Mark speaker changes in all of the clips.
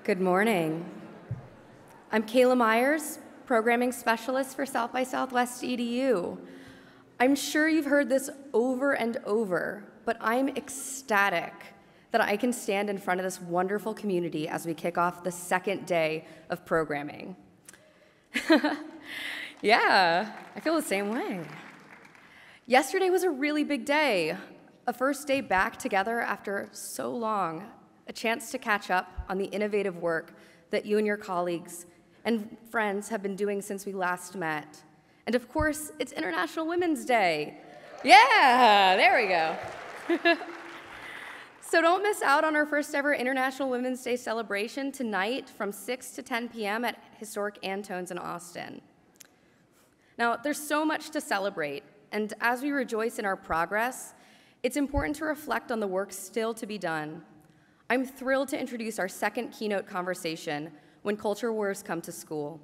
Speaker 1: Good morning. I'm Kayla Myers, Programming Specialist for South by Southwest EDU. I'm sure you've heard this over and over, but I'm ecstatic that I can stand in front of this wonderful community as we kick off the second day of programming. Yeah, I feel the same way. Yesterday was a really big day, a first day back together after so long, a chance to catch up on the innovative work that you and your colleagues and friends have been doing since we last met. And of course, it's International Women's Day. Yeah, there we go. So don't miss out on our first ever International Women's Day celebration tonight from 6 to 10 p.m. at historic Antonia in Austin. Now, there's so much to celebrate, and as we rejoice in our progress, it's important to reflect on the work still to be done. I'm thrilled to introduce our second keynote conversation, When Culture Wars Come to School,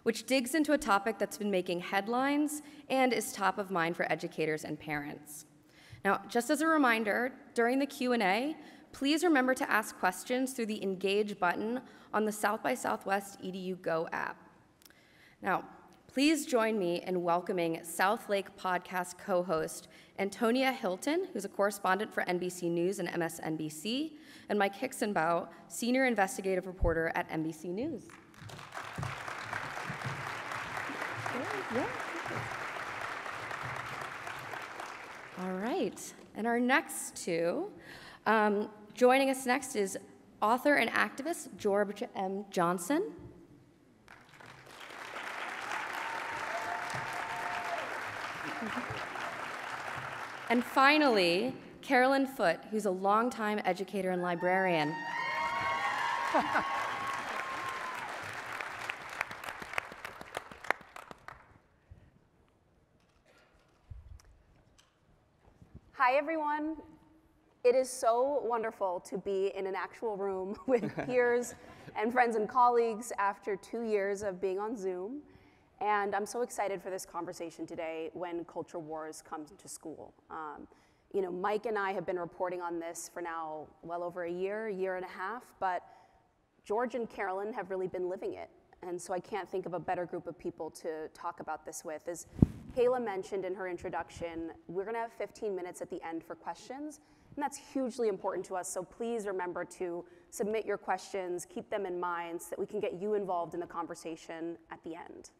Speaker 1: which digs into a topic that's been making headlines and is top of mind for educators and parents. Now, just as a reminder, during the Q&A, please remember to ask questions through the Engage button on the South by Southwest EDU Go app. Now, please join me in welcoming Southlake podcast co-host Antonia Hylton, who's a correspondent for NBC News and MSNBC, and Mike Hixenbaugh, senior investigative reporter at NBC News. All right, and our next two, joining us next is author and activist George M. Johnson. And finally, Carolyn Foote, who's a longtime educator and librarian.
Speaker 2: Hi, everyone. It is so wonderful to be in an actual room with peers and friends and colleagues after 2 years of being on Zoom. And I'm so excited for this conversation today, When Culture Wars Come to School. Mike and I have been reporting on this for now well over a year and a half, but George and Carolyn have really been living it. And so I can't think of a better group of people to talk about this with. As Kayla mentioned in her introduction, we're gonna have 15 minutes at the end for questions, and that's hugely important to us, so please remember to submit your questions, keep them in mind so that we can get you involved in the conversation at the end.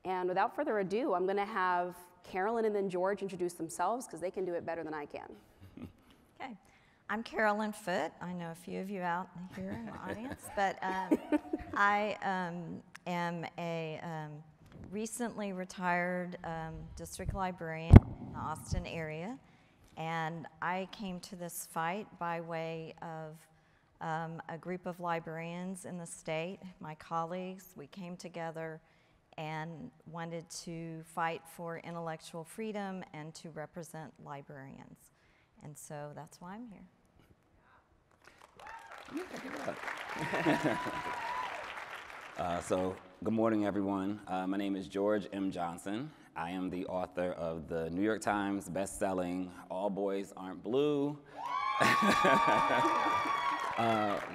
Speaker 2: And without further ado, I'm gonna have Carolyn and then George introduce themselves because they can do it better than I can.
Speaker 3: Okay, I'm Carolyn Foote. I know a few of you out here in the audience, but I am a recently retired district librarian in the Austin area, and I came to this fight by way of a group of librarians in the state, my colleagues. We came together and wanted to fight for intellectual freedom and to represent librarians. And so that's why I'm here.
Speaker 4: So good morning, everyone. My name is George M. Johnson. I am the author of the New York Times best-selling All Boys Aren't Blue,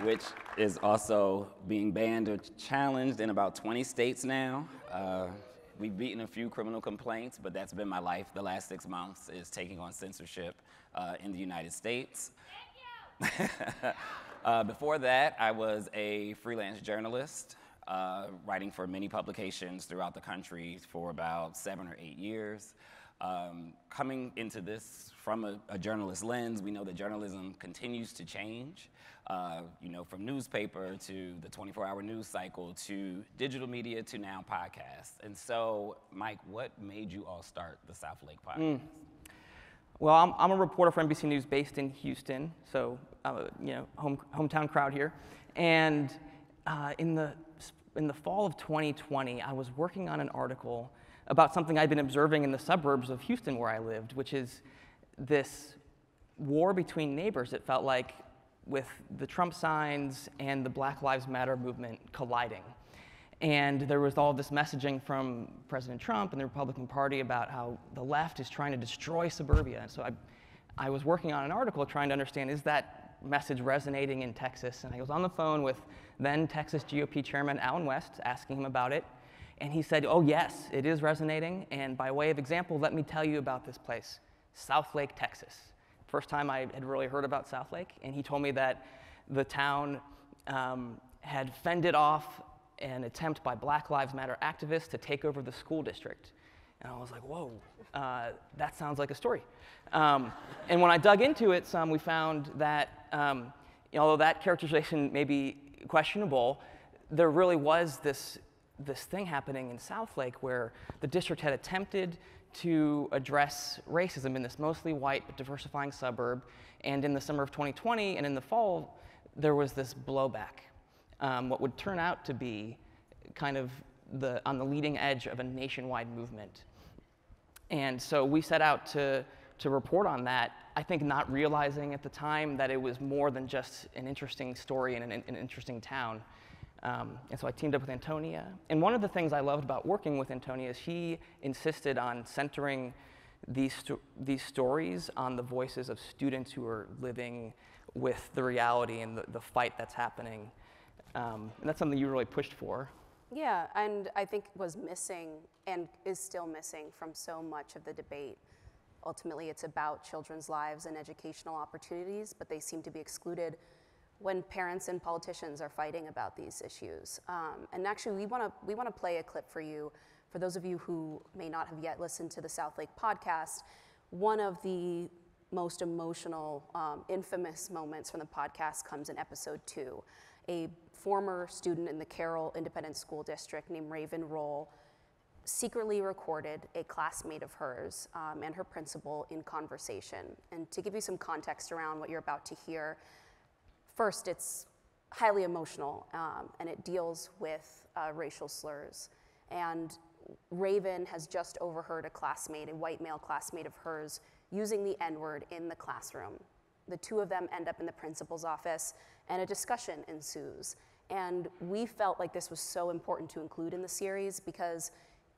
Speaker 4: which is also being banned or challenged in about 20 states now. We've beaten a few criminal complaints, but that's been my life the last 6 months, is taking on censorship in the United States. Thank you. Before that, I was a freelance journalist, writing for many publications throughout the country for about 7 or 8 years. Coming into this from a journalist lens, we know that journalism continues to change, from newspaper to the 24-hour news cycle to digital media to now podcasts. And so, Mike, what made you all start the Southlake podcast?
Speaker 5: Well, I'm a reporter for NBC News based in Houston, so hometown crowd here. And in the fall of 2020, I was working on an article about something I'd been observing in the suburbs of Houston where I lived, which is this war between neighbors, it felt like, with the Trump signs and the Black Lives Matter movement colliding. And there was all this messaging from President Trump and the Republican Party about how the left is trying to destroy suburbia. And so I was working on an article trying to understand, is that message resonating in Texas. And I was on the phone with then Texas GOP Chairman Allen West, asking him about it. And he said, oh yes, it is resonating. And by way of example, let me tell you about this place, Southlake, Texas. First time I had really heard about Southlake. And he told me that the town had fended off an attempt by Black Lives Matter activists to take over the school district. And I was like, whoa, that sounds like a story. And when I dug into it some, we found that although that characterization may be questionable, there really was this thing happening in Southlake where the district had attempted to address racism in this mostly white but diversifying suburb. And in the summer of 2020 and in the fall, there was this blowback, what would turn out to be kind of on the leading edge of a nationwide movement. And so we set out to report on that, I think not realizing at the time that it was more than just an interesting story in an interesting town. And so I teamed up with Antonia. And one of the things I loved about working with Antonia is she insisted on centering these stories on the voices of students who are living with the reality and the fight that's happening. And that's something you really pushed for.
Speaker 2: Yeah, and I think was missing and is still missing from so much of the debate. Ultimately, it's about children's lives and educational opportunities, but they seem to be excluded when parents and politicians are fighting about these issues. And actually, we want to play a clip for you. For those of you who may not have yet listened to the Southlake podcast, one of the most emotional, infamous moments from the podcast comes in episode 2. A former student in the Carroll Independent School District named Raven Roll secretly recorded a classmate of hers and her principal in conversation. And to give you some context around what you're about to hear, first, it's highly emotional, and it deals with racial slurs. And Raven has just overheard a classmate, a white male classmate of hers, using the N-word in the classroom. The two of them end up in the principal's office, and a discussion ensues. And we felt like this was so important to include in the series because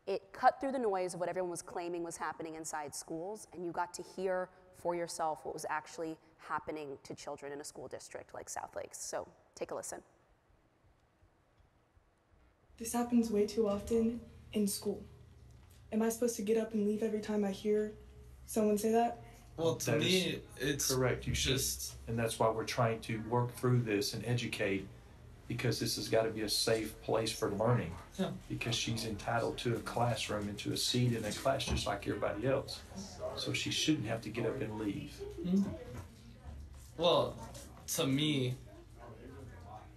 Speaker 2: it cut through the noise of what everyone was claiming was happening inside schools, and you got to hear for yourself what was actually happening to children in a school district like Southlake. So take a listen.
Speaker 6: This happens way too often in school. Am I supposed to get up and leave every time I hear someone say that?
Speaker 7: Well, to me, it's correct. You should, and that's why we're trying to work through this and educate, because this has got to be a safe place for learning. Yeah. Because she's entitled to a classroom and to a seat in a class just like everybody else. So she shouldn't have to get up and leave.
Speaker 8: Mm-hmm. Well, to me,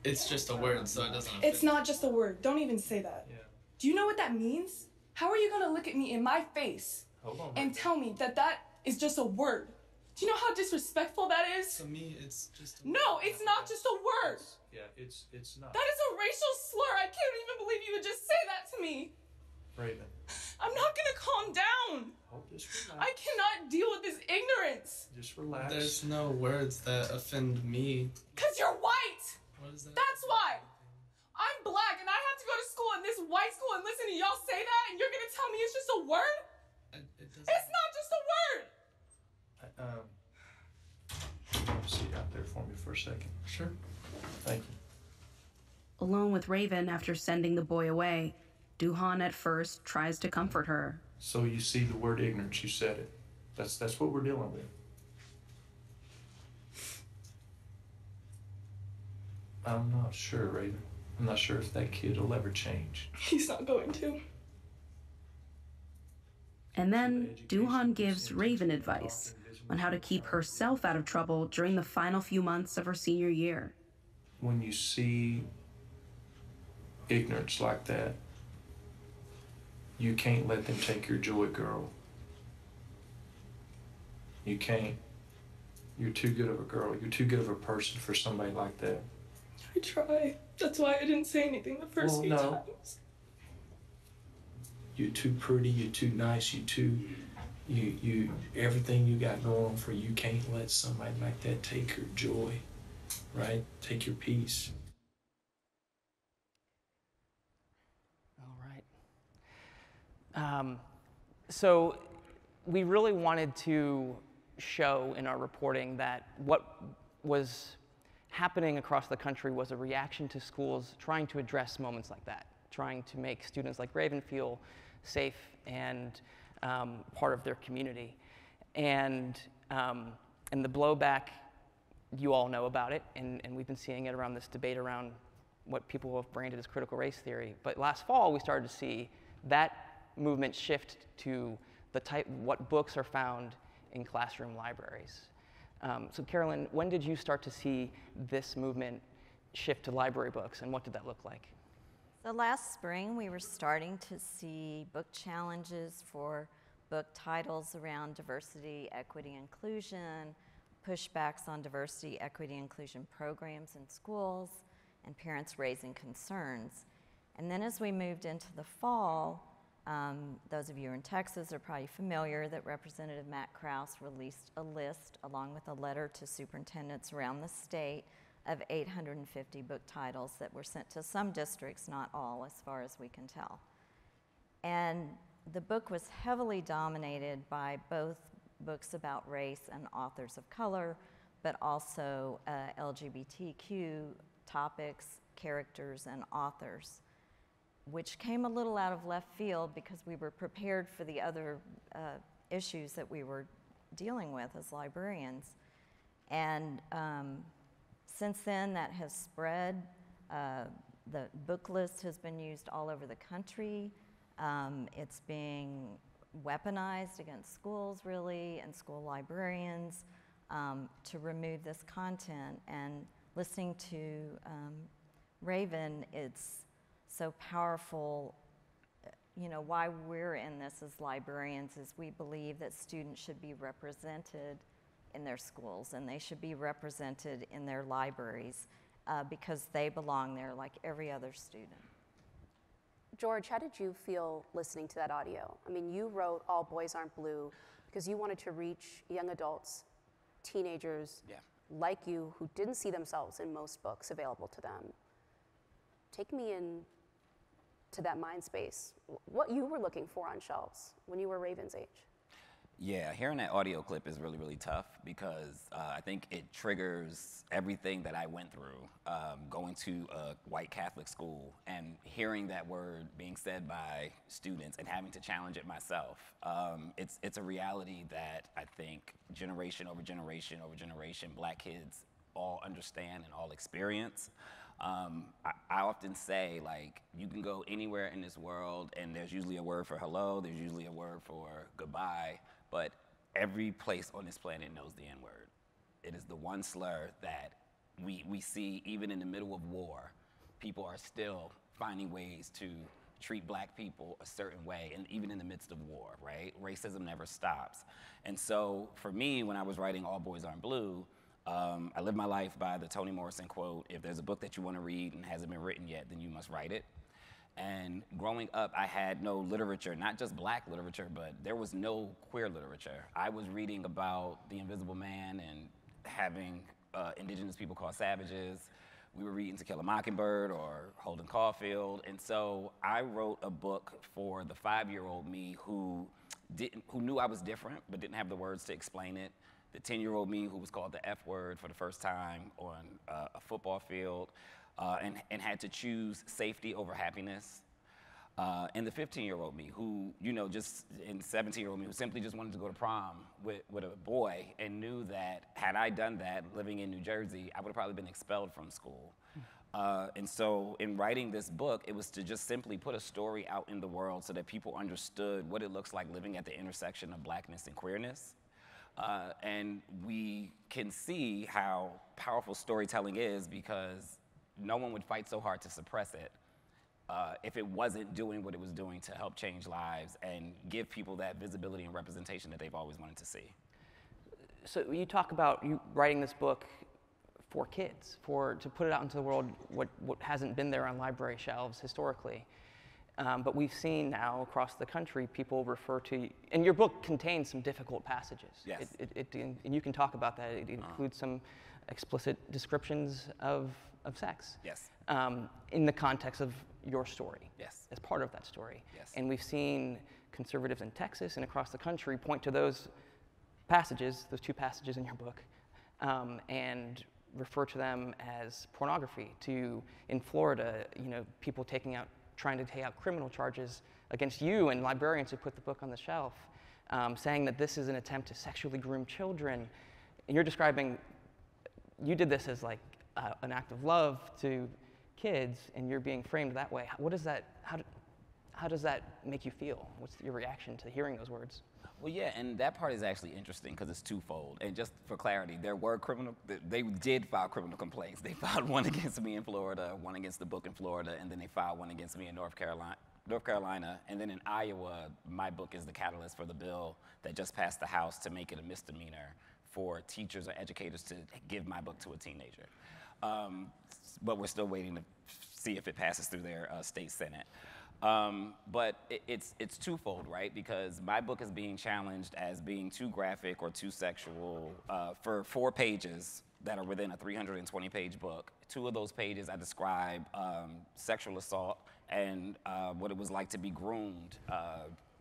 Speaker 8: it's just a word, so it doesn't.
Speaker 6: It's not just a word. Don't even say that. Yeah. Do you know what that means? How are you going to look at me in my face and tell me that that is just a word? Do you know how disrespectful that is?
Speaker 8: To me, it's just a
Speaker 6: word. No, it's not just a word.
Speaker 7: Yeah, it's not.
Speaker 6: That is a racial slur. I can't even believe you would just say that to me.
Speaker 7: Raven.
Speaker 6: I'm not going to calm down.
Speaker 7: Oh, just relax.
Speaker 6: I cannot deal with this ignorance.
Speaker 7: Just relax.
Speaker 8: There's no words that offend me.
Speaker 6: Because you're white.
Speaker 8: What is that?
Speaker 6: That's why. I'm black and I have to go to school in this white school and listen to y'all say that, and you're going to tell me it's just a word? It's not just a word.
Speaker 7: Sit out there for me for a second.
Speaker 8: Sure.
Speaker 7: Thank you.
Speaker 9: Alone with Raven after sending the boy away, Duhan at first tries to comfort her.
Speaker 7: So you see the word ignorance, you said it. That's what we're dealing with. I'm not sure, Raven. I'm not sure if that kid will ever change.
Speaker 6: He's not going to.
Speaker 9: And then Duhan gives Raven advice on how to keep herself out of trouble during the final few months of her senior year.
Speaker 7: When you see ignorance like that, you can't let them take your joy, girl. You can't. You're too good of a girl. You're too good of a person for somebody like that.
Speaker 6: I try. That's why I didn't say anything the first few times.
Speaker 7: You're too pretty, you're too nice, you everything you got going on for you. You can't let somebody like that take your joy, right? Take your peace.
Speaker 5: All right. So we really wanted to show in our reporting that what was happening across the country was a reaction to schools trying to address moments like that, trying to make students like Raven feel safe and part of their community. And the blowback, you all know about it, and we've been seeing it around this debate around what people have branded as critical race theory. But last fall, we started to see that movement shift to what books are found in classroom libraries. So Carolyn, when did you start to see this movement shift to library books, and what did that look like?
Speaker 3: So last spring, we were starting to see book challenges for book titles around diversity, equity, inclusion, pushbacks on diversity, equity, inclusion programs in schools, and parents raising concerns. And then as we moved into the fall, those of you who are in Texas are probably familiar that Representative Matt Krause released a list along with a letter to superintendents around the state of 850 book titles that were sent to some districts, not all, as far as we can tell. And the book was heavily dominated by both books about race and authors of color, but also LGBTQ topics, characters, and authors, which came a little out of left field because we were prepared for the other issues that we were dealing with as librarians. And since then, that has spread. The book list has been used all over the country. It's being weaponized against schools, really, and school librarians to remove this content. And listening to Raven, it's so powerful. You know, why we're in this as librarians is we believe that students should be represented in their schools, and they should be represented in their libraries because they belong there like every other student.
Speaker 2: George, how did you feel listening to that audio? I mean, you wrote All Boys Aren't Blue because you wanted to reach young adults, teenagers like you who didn't see themselves in most books available to them. Take me in to that mind space, what you were looking for on shelves when you were Raven's age.
Speaker 4: Yeah, hearing that audio clip is really, really tough because I think it triggers everything that I went through going to a white Catholic school and hearing that word being said by students and having to challenge it myself. It's a reality that I think generation over generation over generation, Black kids all understand and all experience. I often say, like, you can go anywhere in this world and there's usually a word for hello, there's usually a word for goodbye, but every place on this planet knows the N-word. It is the one slur that we see even in the middle of war. People are still finding ways to treat Black people a certain way, and even in the midst of war, right? Racism never stops. And so for me, when I was writing All Boys Aren't Blue, I live my life by the Toni Morrison quote, if there's a book that you want to read and hasn't been written yet, then you must write it. And growing up, I had no literature, not just Black literature, but there was no queer literature. I was reading about the Invisible Man and having indigenous people called savages. We were reading To Kill a Mockingbird or Holden Caulfield. And so I wrote a book for the 5-year-old me who knew I was different, but didn't have the words to explain it. The 10-year-old me who was called the F word for the first time on a football field and had to choose safety over happiness. And the 15-year-old me who, and 17-year-old me who simply just wanted to go to prom with a boy and knew that had I done that living in New Jersey, I would have probably been expelled from school. And so in writing this book, it was to just simply put a story out in the world so that people understood what it looks like living at the intersection of Blackness and queerness. And we can see how powerful storytelling is because no one would fight so hard to suppress it if it wasn't doing what it was doing to help change lives and give people that visibility and representation that they've always wanted to see.
Speaker 5: So you talk about you writing this book for kids, to put it out into the world what hasn't been there on library shelves historically. But we've seen now across the country people refer to, and your book contains some difficult passages.
Speaker 4: Yes.
Speaker 5: And you can talk about that. It includes some explicit descriptions of sex.
Speaker 4: Yes.
Speaker 5: In the context of your story.
Speaker 4: Yes.
Speaker 5: As part of that story.
Speaker 4: Yes.
Speaker 5: And we've seen conservatives in Texas and across the country point to those passages, those 2 passages in your book, and refer to them as pornography. In Florida, people trying to take out criminal charges against you and librarians who put the book on the shelf, saying that this is an attempt to sexually groom children. And you're describing, you did this as like an act of love to kids, and you're being framed that way. How does that make you feel? What's your reaction to hearing those words?
Speaker 4: Well, yeah, and that part is actually interesting because it's twofold. And just for clarity, they did file criminal complaints. They filed one against me in Florida, one against the book in Florida, and then they filed one against me in North Carolina, and then in Iowa, my book is the catalyst for the bill that just passed the House to make it a misdemeanor for teachers or educators to give my book to a teenager. But we're still waiting to see if it passes through their state Senate. But it's twofold, right? Because my book is being challenged as being too graphic or too sexual for 4 pages that are within a 320-page book. 2 of those pages I describe sexual assault and what it was like to be groomed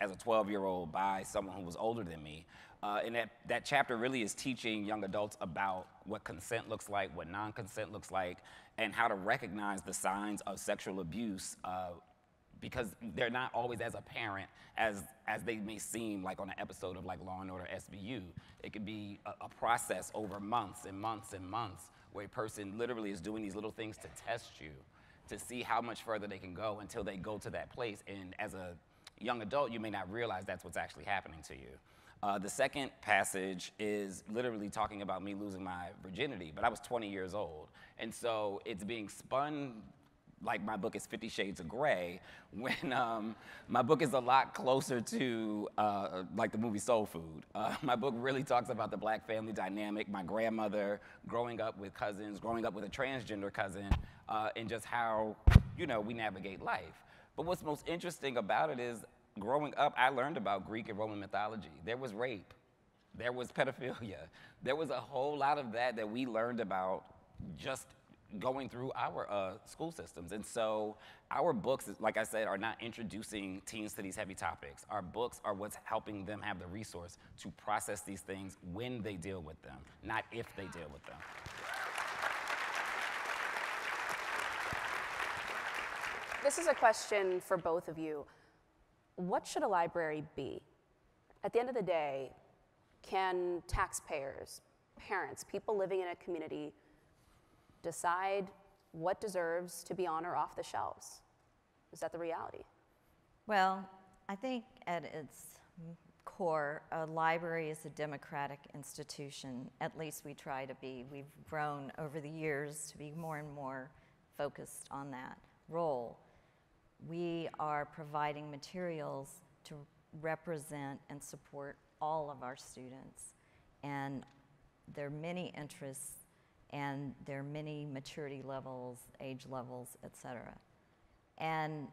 Speaker 4: as a 12-year-old by someone who was older than me. And that chapter really is teaching young adults about what consent looks like, what non-consent looks like, and how to recognize the signs of sexual abuse because they're not always as apparent as they may seem, like on an episode of like Law & Order SVU. It could be a process over months and months and months where a person literally is doing these little things to test you, to see how much further they can go until they go to that place. And as a young adult, you may not realize that's what's actually happening to you. The second passage is literally talking about me losing my virginity, but I was 20 years old. And so it's being spun like my book is 50 Shades of Grey, when my book is a lot closer to like the movie Soul Food. My book really talks about the Black family dynamic, my grandmother growing up with cousins, growing up with a transgender cousin, and just how, we navigate life. But what's most interesting about it is growing up, I learned about Greek and Roman mythology. There was rape, there was pedophilia, there was a whole lot of that we learned about just going through our school systems. And so our books, like I said, are not introducing teens to these heavy topics. Our books are what's helping them have the resource to process these things when they deal with them, not if they deal with them.
Speaker 2: This is a question for both of you. What should a library be? At the end of the day, can taxpayers, parents, people living in a community decide what deserves to be on or off the shelves? Is that the reality?
Speaker 3: Well, I think at its core, a library is a democratic institution. At least we try to be. We've grown over the years to be more and more focused on that role. We are providing materials to represent and support all of our students. And there are many interests, and there are many maturity levels, age levels, et cetera. And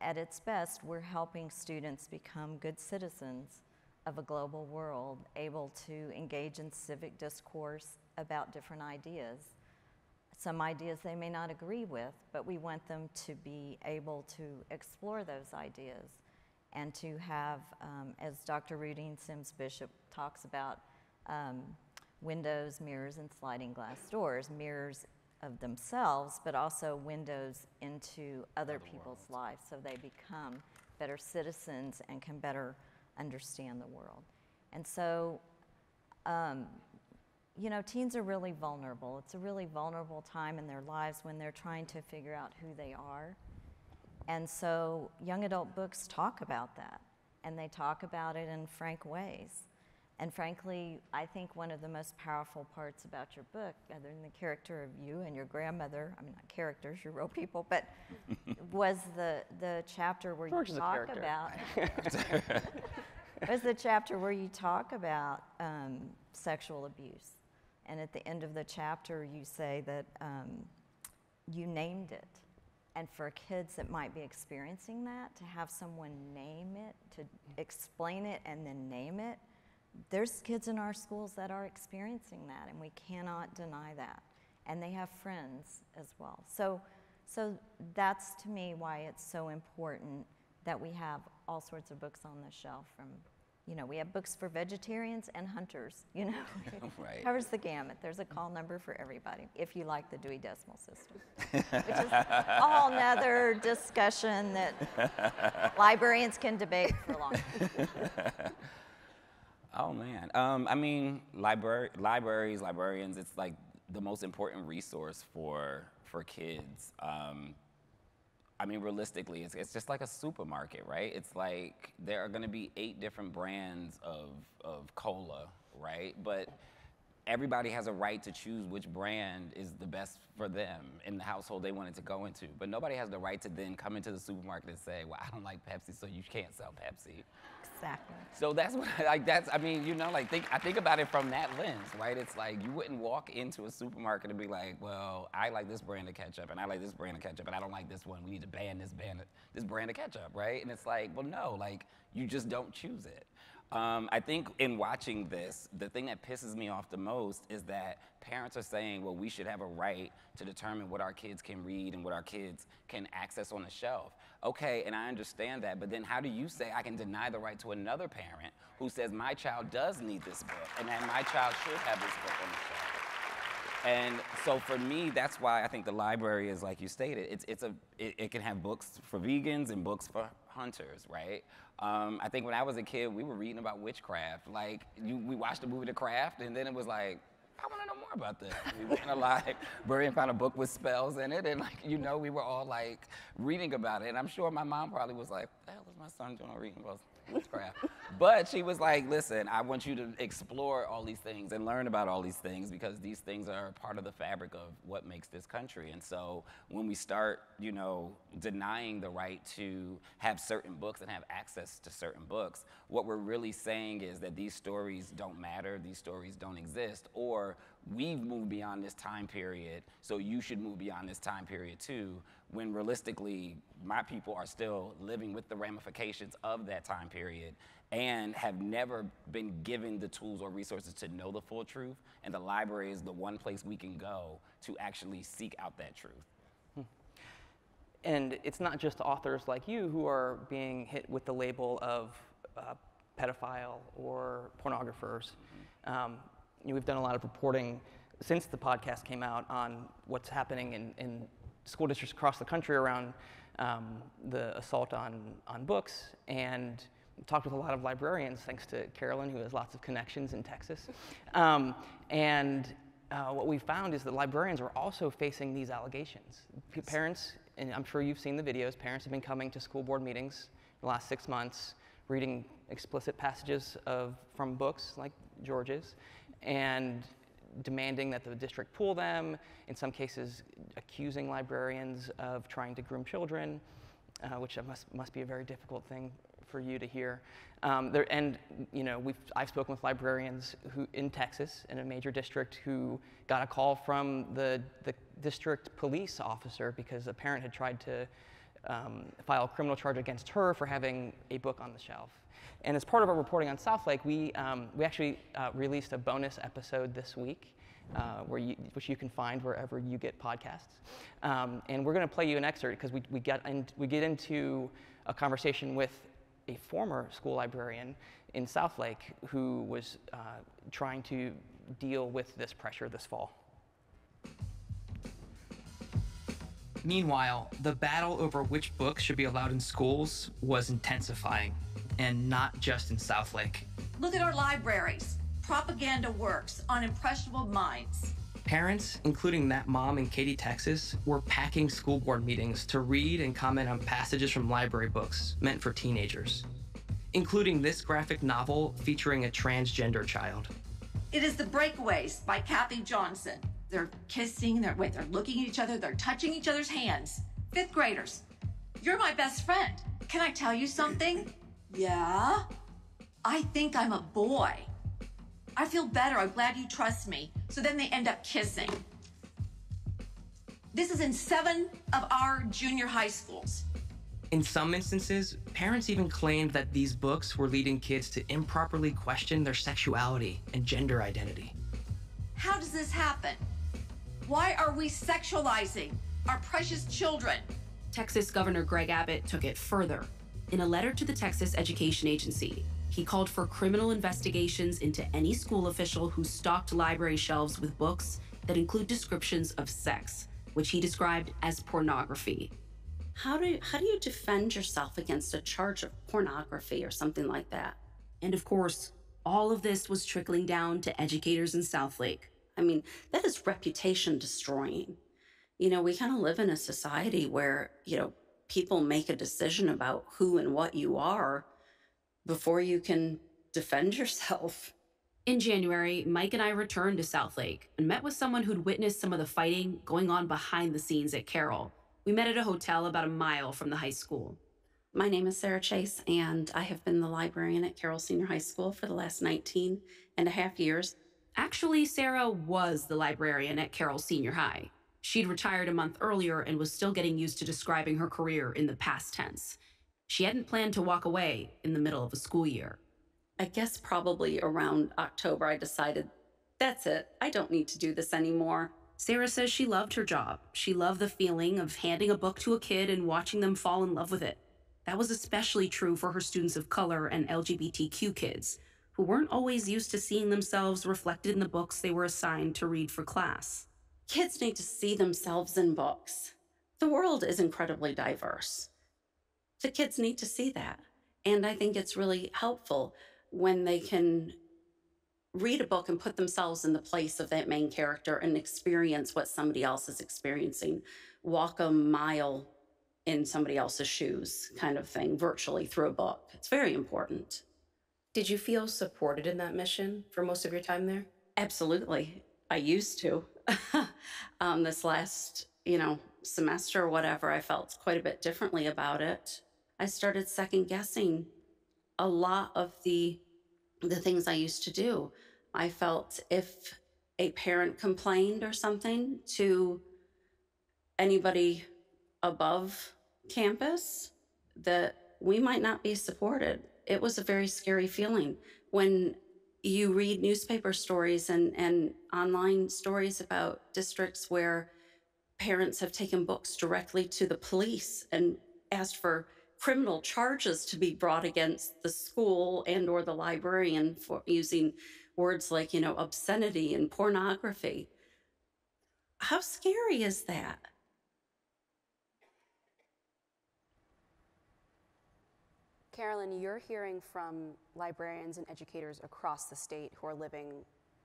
Speaker 3: at its best, we're helping students become good citizens of a global world, able to engage in civic discourse about different ideas. Some ideas they may not agree with, but we want them to be able to explore those ideas and to have, as Dr. Rudine Sims Bishop talks about, windows, mirrors, and sliding glass doors, mirrors of themselves, but also windows into other people's lives so they become better citizens and can better understand the world. And so, teens are really vulnerable. It's a really vulnerable time in their lives when they're trying to figure out who they are. And so young adult books talk about that, and they talk about it in frank ways. And frankly, I think one of the most powerful parts about your book, other than the character of you and your grandmother, I mean, not characters, you're real people, but was the chapter where you talk about, was the chapter where you talk about sexual abuse. And at the end of the chapter, you say that you named it. And for kids that might be experiencing that, to have someone name it, to explain it and then name it, there's kids in our schools that are experiencing that, and we cannot deny that. And they have friends as well. So that's, to me, why it's so important that we have all sorts of books on the shelf, from, you know, we have books for vegetarians and hunters, you know.
Speaker 4: Right.
Speaker 3: Covers the gamut. There's a call number for everybody, if you like the Dewey Decimal System, which is a whole nother discussion that librarians can debate for long.
Speaker 4: Oh man, I mean, libraries, librarians, it's like the most important resource for kids. I mean, realistically, it's just like a supermarket, right? It's like there are gonna be 8 different brands of cola, right? But everybody has a right to choose which brand is the best for them in the household they wanted to go into. But nobody has the right to then come into the supermarket and say, well, I don't like Pepsi, so you can't sell Pepsi.
Speaker 3: Exactly.
Speaker 4: So that's what, I mean, you know, like, I think about it from that lens, right? It's like, you wouldn't walk into a supermarket and be like, well, I like this brand of ketchup, and I like this brand of ketchup, and I don't like this one. We need to ban this brand of ketchup, right? And it's like, well, no, like, you just don't choose it. I think in watching this, the thing that pisses me off the most is that parents are saying, well, we should have a right to determine what our kids can read and what our kids can access on the shelf. Okay, and I understand that, but then how do you say I can deny the right to another parent who says my child does need this book and that my child should have this book on the shelf? And so for me, that's why I think the library is, like you stated, it can have books for vegans and books for hunters, right? I think when I was a kid, we were reading about witchcraft. Like, we watched the movie The Craft, and then it was like, I want to know more about this. We went in a library and found a book with spells in it, and, like, you know, we were all, like, reading about it. And I'm sure my mom probably was like, what the hell is my son doing reading about witchcraft? But she was like, listen, I want you to explore all these things and learn about all these things, because these things are part of the fabric of what makes this country. And so when we start, you know, denying the right to have certain books and have access to certain books, what we're really saying is that these stories don't matter, these stories don't exist, or we've moved beyond this time period, so you should move beyond this time period too, when realistically, my people are still living with the ramifications of that time period and have never been given the tools or resources to know the full truth, and the library is the one place we can go to actually seek out that truth.
Speaker 5: And it's not just authors like you who are being hit with the label of pedophile or pornographers. We've done a lot of reporting since the podcast came out on what's happening in school districts across the country around the assault on books, and talked with a lot of librarians, thanks to Carolyn, who has lots of connections in Texas. What we found is that librarians are also facing these allegations. Parents, and I'm sure you've seen the videos, parents have been coming to school board meetings the last 6 months, reading explicit passages from books like George's, and demanding that the district pull them, in some cases accusing librarians of trying to groom children, which must be a very difficult thing for you to hear. You know, I've spoken with librarians who in Texas, in a major district, who got a call from the district police officer because a parent had tried to file a criminal charge against her for having a book on the shelf. And as part of our reporting on Southlake, we actually released a bonus episode this week, which you can find wherever you get podcasts. And we're going to play you an excerpt because we get into a conversation with a former school librarian in Southlake who was trying to deal with this pressure this fall.
Speaker 10: Meanwhile, the battle over which books should be allowed in schools was intensifying, and not just in Southlake.
Speaker 11: Look at our libraries. Propaganda works on impressionable minds.
Speaker 10: Parents, including that mom in Katy, Texas, were packing school board meetings to read and comment on passages from library books meant for teenagers, including this graphic novel featuring a transgender child.
Speaker 11: It is The Breakaways by Kathy Johnson. They're kissing, they're looking at each other, they're touching each other's hands. 5th graders. You're my best friend. Can I tell you something? Yeah? I think I'm a boy. I feel better. I'm glad you trust me. So then they end up kissing. This is in 7 of our junior high schools.
Speaker 10: In some instances, parents even claimed that these books were leading kids to improperly question their sexuality and gender identity.
Speaker 11: How does this happen? Why are we sexualizing our precious children?
Speaker 9: Texas Governor Greg Abbott took it further. In a letter to the Texas Education Agency, He called for criminal investigations into any school official who stocked library shelves with books that include descriptions of sex, which he described as pornography.
Speaker 12: How do you defend yourself against a charge of pornography or something like that?
Speaker 9: And of course, all of this was trickling down to educators in Southlake.
Speaker 12: I mean, that is reputation destroying. You know, we kind of live in a society where, you know, people make a decision about who and what you are before you can defend yourself.
Speaker 9: In January, Mike and I returned to Southlake and met with someone who'd witnessed some of the fighting going on behind the scenes at Carroll. We met at a hotel about a mile from the high school.
Speaker 12: My name is Sarah Chase, and I have been the librarian at Carroll Senior High School for the last 19 and a half years.
Speaker 9: Actually, Sarah was the librarian at Carroll Senior High. She'd retired a month earlier and was still getting used to describing her career in the past tense. She hadn't planned to walk away in the middle of a school year.
Speaker 12: I guess probably around October, I decided, that's it. I don't need to do this anymore.
Speaker 9: Sarah says she loved her job. She loved the feeling of handing a book to a kid and watching them fall in love with it. That was especially true for her students of color and LGBTQ kids, who weren't always used to seeing themselves reflected in the books they were assigned to read for class.
Speaker 12: Kids need to see themselves in books. The world is incredibly diverse. The kids need to see that. And I think it's really helpful when they can read a book and put themselves in the place of that main character and experience what somebody else is experiencing. Walk a mile in somebody else's shoes kind of thing, virtually through a book. It's very important.
Speaker 9: Did you feel supported in that mission for most of your time there?
Speaker 12: Absolutely. I used to. This last, semester or whatever, I felt quite a bit differently about it. I started second guessing a lot of the things I used to do. I felt if a parent complained or something to anybody above campus, that we might not be supported. It was a very scary feeling when you read newspaper stories and online stories about districts where parents have taken books directly to the police and asked for criminal charges to be brought against the school and or the librarian for using words like, obscenity and pornography. How scary is that?
Speaker 2: Carolyn, you're hearing from librarians and educators across the state who are living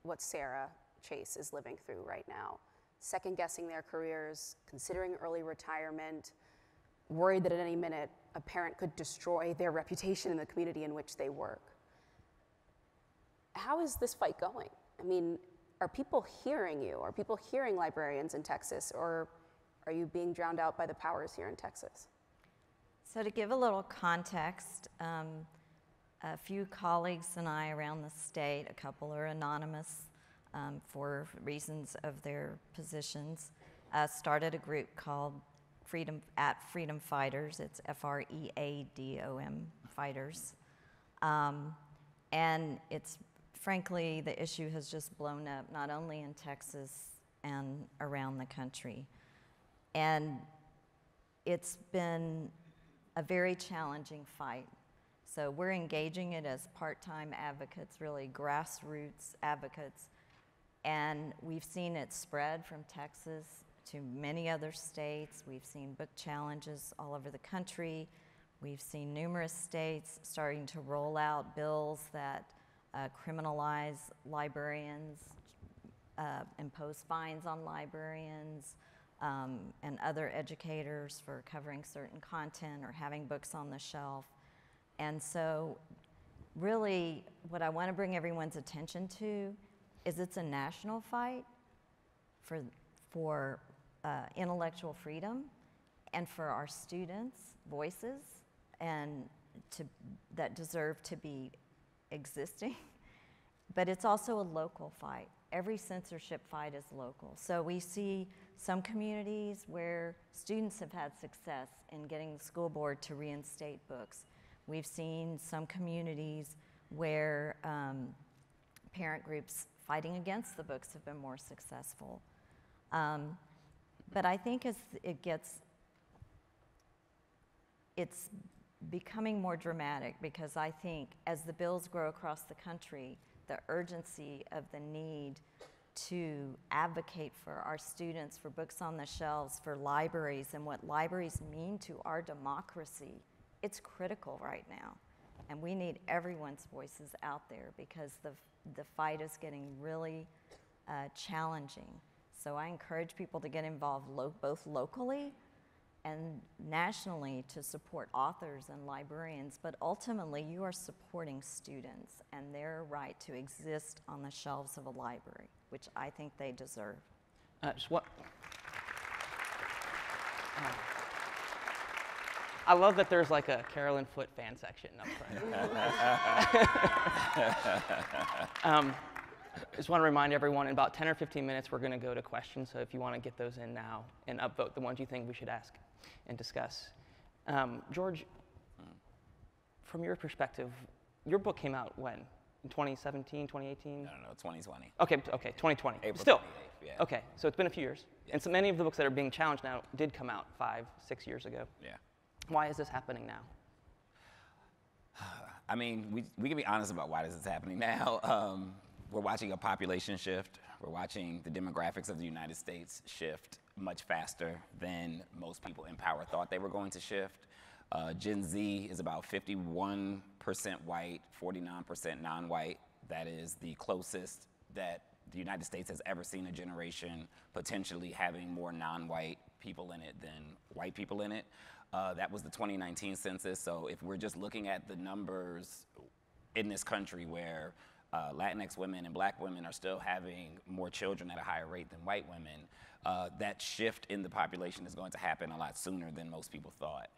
Speaker 2: what Sarah Chase is living through right now. Second guessing their careers, considering early retirement, worried that at any minute a parent could destroy their reputation in the community in which they work. How is this fight going? I mean, are people hearing you? Are people hearing librarians in Texas, or are you being drowned out by the powers here in Texas?
Speaker 3: So to give a little context, a few colleagues and I around the state, a couple are anonymous for reasons of their positions, started a group called Freedom Fighters. It's FREADOM Fighters. And it's, frankly, the issue has just blown up, not only in Texas and around the country. And it's been a very challenging fight. So we're engaging it as part-time advocates, really grassroots advocates. And we've seen it spread from Texas to many other states. We've seen book challenges all over the country. We've seen numerous states starting to roll out bills that criminalize librarians, impose fines on librarians, and other educators for covering certain content or having books on the shelf. And so really what I want to bring everyone's attention to is it's a national fight for intellectual freedom and for our students' voices and that deserve to be existing. But it's also a local fight. Every censorship fight is local. So we see some communities where students have had success in getting the school board to reinstate books. We've seen some communities where parent groups fighting against the books have been more successful. But I think as it's becoming more dramatic, because I think as the bills grow across the country, the urgency of the need to advocate for our students, for books on the shelves, for libraries, and what libraries mean to our democracy, it's critical right now. And we need everyone's voices out there, because the fight is getting really challenging. So I encourage people to get involved both locally and nationally to support authors and librarians, but ultimately you are supporting students and their right to exist on the shelves of a library, which I think they deserve.
Speaker 5: I love that there's like a Carolyn Foote fan section up front. Just want to remind everyone, in about 10 or 15 minutes, we're going to go to questions. So if you want to get those in now and upvote the ones you think we should ask and discuss. George, from your perspective, your book came out when? In 2017, 2018?
Speaker 4: No, 2020.
Speaker 5: Okay, 2020.
Speaker 4: April
Speaker 5: Still.
Speaker 4: 28th, yeah.
Speaker 5: Okay, so it's been a few years. Yes. And so many of the books that are being challenged now did come out 5, 6 years ago.
Speaker 4: Yeah.
Speaker 5: Why is this happening now?
Speaker 4: I mean, we can be honest about why this is happening now. We're watching a population shift. We're watching the demographics of the United States shift much faster than most people in power thought they were going to shift. Gen Z is about 51% white, 49% non-white. That is the closest that the United States has ever seen a generation potentially having more non-white people in it than white people in it. That was the 2019 census. So if we're just looking at the numbers in this country where Latinx women and black women are still having more children at a higher rate than white women, that shift in the population is going to happen a lot sooner than most people thought.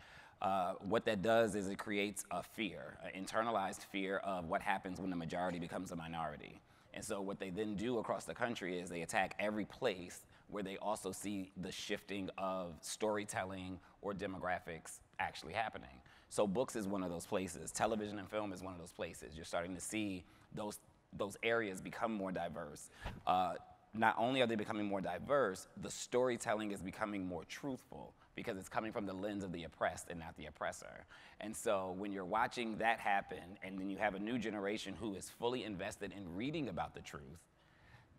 Speaker 4: What that does is it creates a fear, an internalized fear of what happens when the majority becomes a minority. And so what they then do across the country is they attack every place where they also see the shifting of storytelling or demographics actually happening. So books is one of those places. Television and film is one of those places. You're starting to see those areas become more diverse. Not only are they becoming more diverse, the storytelling is becoming more truthful because it's coming from the lens of the oppressed and not the oppressor. And so when you're watching that happen, and then you have a new generation who is fully invested in reading about the truth,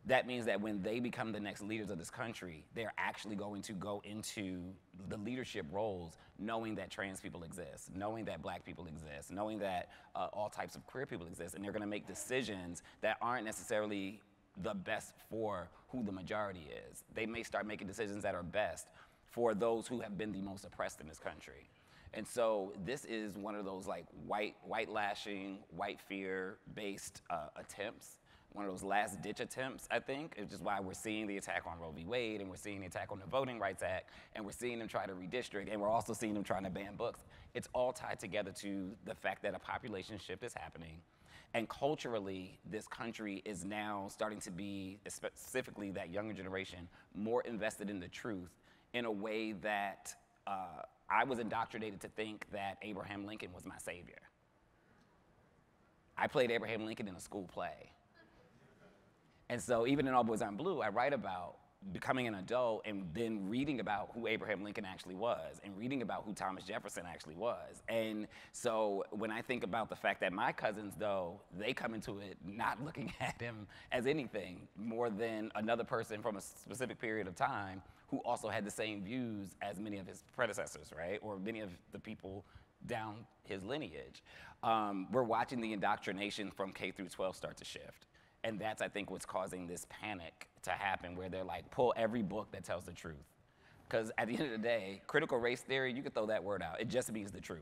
Speaker 4: that means that when they become the next leaders of this country, they're actually going to go into the leadership roles knowing that trans people exist, knowing that black people exist, knowing that all types of queer people exist, and they're gonna make decisions that aren't necessarily the best for who the majority is. They may start making decisions that are best for those who have been the most oppressed in this country. And so this is one of those like white lashing, white fear-based attempts. One of those last-ditch attempts, I think, which is why we're seeing the attack on Roe v. Wade, and we're seeing the attack on the Voting Rights Act, and we're seeing them try to redistrict, and we're also seeing them trying to ban books. It's all tied together to the fact that a population shift is happening. And culturally, this country is now starting to be, specifically that younger generation, more invested in the truth in a way that I was indoctrinated to think that Abraham Lincoln was my savior. I played Abraham Lincoln in a school play. And so even in All Boys Aren't Blue, I write about becoming an adult and then reading about who Abraham Lincoln actually was and reading about who Thomas Jefferson actually was. And so when I think about the fact that my cousins, though, they come into it not looking at him as anything more than another person from a specific period of time who also had the same views as many of his predecessors, right? Or many of the people down his lineage. We're watching the indoctrination from K through 12 start to shift. And that's, I think, what's causing this panic to happen, where they're like, pull every book that tells the truth. Because at the end of the day, critical race theory, you can throw that word out. It just means the truth.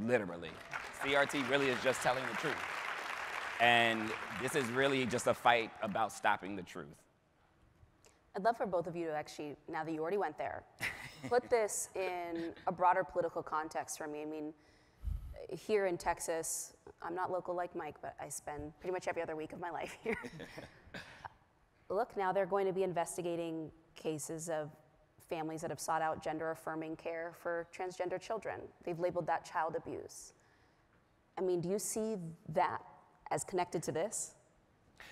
Speaker 4: Literally. CRT really is just telling the truth. And this is really just a fight about stopping the truth.
Speaker 2: I'd love for both of you to actually, now that you already went there, put this in a broader political context for me. I mean, here in Texas, I'm not local like Mike, but I spend pretty much every other week of my life here. Look, now they're going to be investigating cases of families that have sought out gender-affirming care for transgender children. They've labeled that child abuse. I mean, do you see that as connected to this?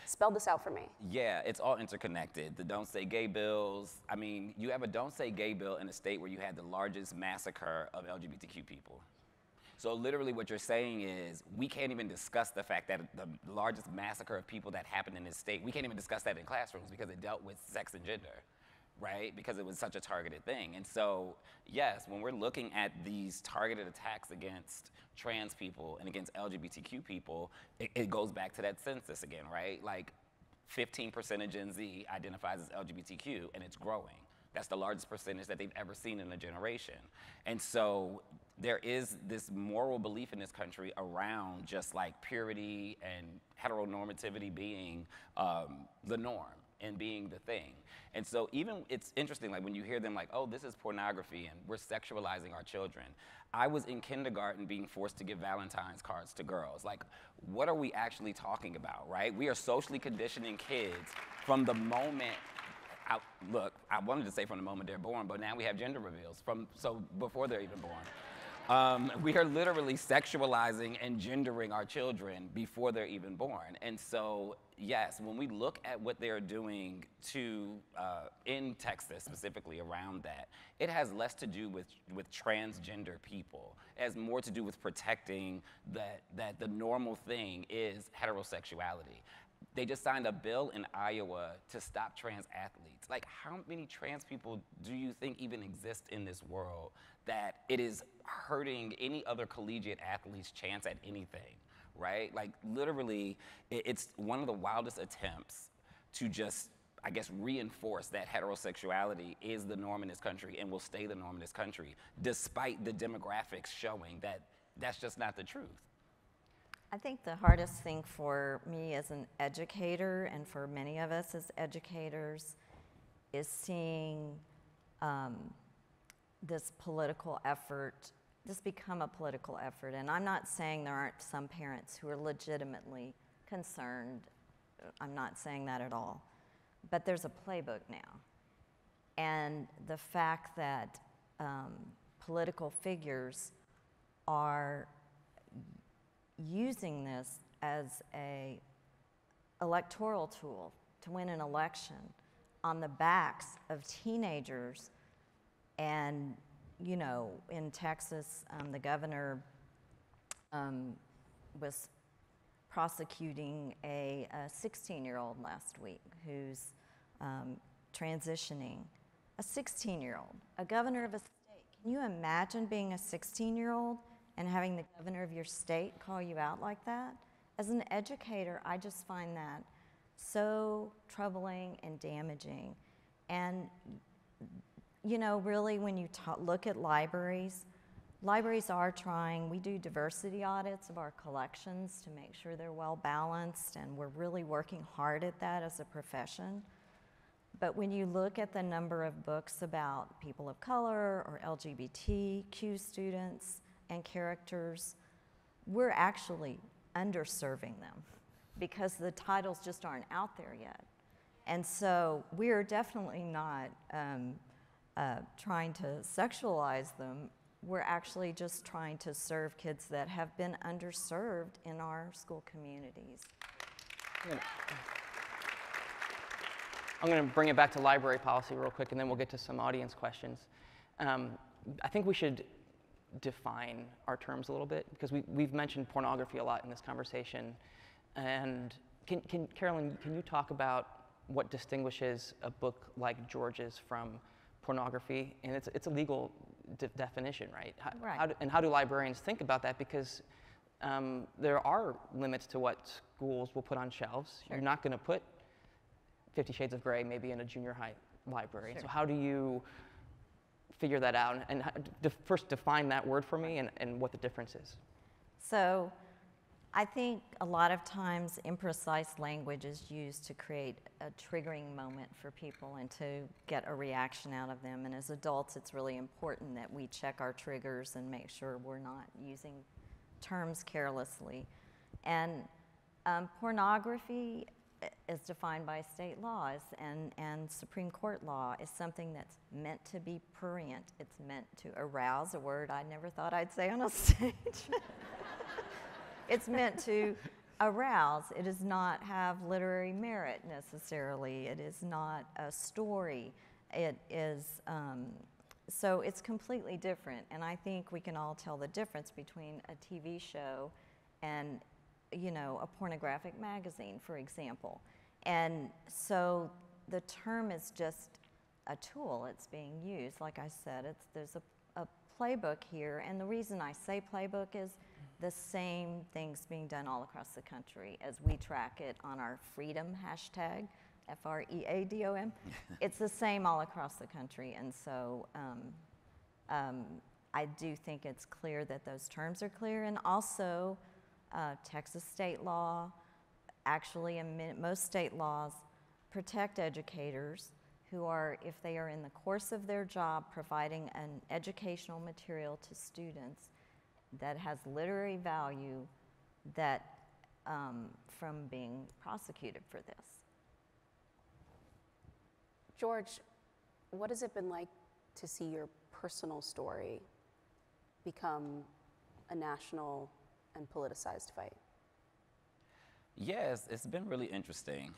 Speaker 2: Spell this out for me.
Speaker 4: Yeah, it's all interconnected. The Don't Say Gay bills. I mean, you have a Don't Say Gay bill in a state where you had the largest massacre of LGBTQ people. So literally what you're saying is we can't even discuss the fact that the largest massacre of people that happened in this state, we can't even discuss that in classrooms because it dealt with sex and gender, right? Because it was such a targeted thing. And so, yes, when we're looking at these targeted attacks against trans people and against LGBTQ people, it goes back to that census again, right? Like 15% of Gen Z identifies as LGBTQ, and it's growing. That's the largest percentage that they've ever seen in a generation. And so there is this moral belief in this country around just like purity and heteronormativity being the norm and being the thing. And so even, it's interesting, like when you hear them like, oh, this is pornography and we're sexualizing our children. I was in kindergarten being forced to give Valentine's cards to girls. Like, what are we actually talking about, right? We are socially conditioning kids from the moment, look, I wanted to say from the moment they're born, but now we have gender reveals, so before they're even born. We are literally sexualizing and gendering our children before they're even born. And so, yes, when we look at what they're doing in Texas specifically around that, it has less to do with transgender people. It has more to do with protecting that the normal thing is heterosexuality. They just signed a bill in Iowa to stop trans athletes. Like, how many trans people do you think even exist in this world that it is hurting any other collegiate athlete's chance at anything, right? Like, literally, it's one of the wildest attempts to just, I guess, reinforce that heterosexuality is the norm in this country and will stay the norm in this country, despite the demographics showing that that's just not the truth.
Speaker 3: I think the hardest thing for me as an educator and for many of us as educators is seeing this political effort, this become a political effort. And I'm not saying there aren't some parents who are legitimately concerned. I'm not saying that at all. But there's a playbook now. And the fact that political figures are using this as an electoral tool to win an election on the backs of teenagers. And, you know, in Texas, the governor was prosecuting a 16-year-old last week who's transitioning. A 16-year-old, a governor of a state. Can you imagine being a 16-year-old and having the governor of your state call you out like that? As an educator, I just find that so troubling and damaging. And, you know, really when you look at libraries, libraries are trying, we do diversity audits of our collections to make sure they're well balanced, and we're really working hard at that as a profession. But when you look at the number of books about people of color or LGBTQ students and characters, we're actually underserving them because the titles just aren't out there yet. And so we're definitely not trying to sexualize them. We're actually just trying to serve kids that have been underserved in our school communities.
Speaker 5: I'm going to bring it back to library policy real quick, and then we'll get to some audience questions. I think we should define our terms a little bit, because we've mentioned pornography a lot in this conversation. And Carolyn, can you talk about what distinguishes a book like George's from pornography? And it's a legal definition, right? How do librarians think about that? Because there are limits to what schools will put on shelves. Sure. You're not going to put 50 Shades of Grey maybe in a junior high library. Sure. So how do you figure that out? And first define that word for me and what the difference is.
Speaker 3: So I think a lot of times imprecise language is used to create a triggering moment for people and to get a reaction out of them. And as adults, it's really important that we check our triggers and make sure we're not using terms carelessly. And pornography is defined by state laws, and Supreme Court law is something that's meant to be prurient. It's meant to arouse, a word I never thought I'd say on a stage. It's meant to arouse. It does not have literary merit necessarily. It is not a story. It is So it's completely different, and I think we can all tell the difference between a TV show and, you know, a pornographic magazine, for example. And so the term is just a tool. It's being used. Like I said, there's a playbook here, and the reason I say playbook is the same things being done all across the country as we track it on our freedom hashtag, FREADOM. It's the same all across the country, and so I do think it's clear that those terms are clear, and also Texas state law, actually most state laws protect educators who are, if they are in the course of their job providing an educational material to students that has literary value, that from being prosecuted for this.
Speaker 2: George, what has it been like to see your personal story become a national and politicized fight?
Speaker 4: Yes, it's been really interesting.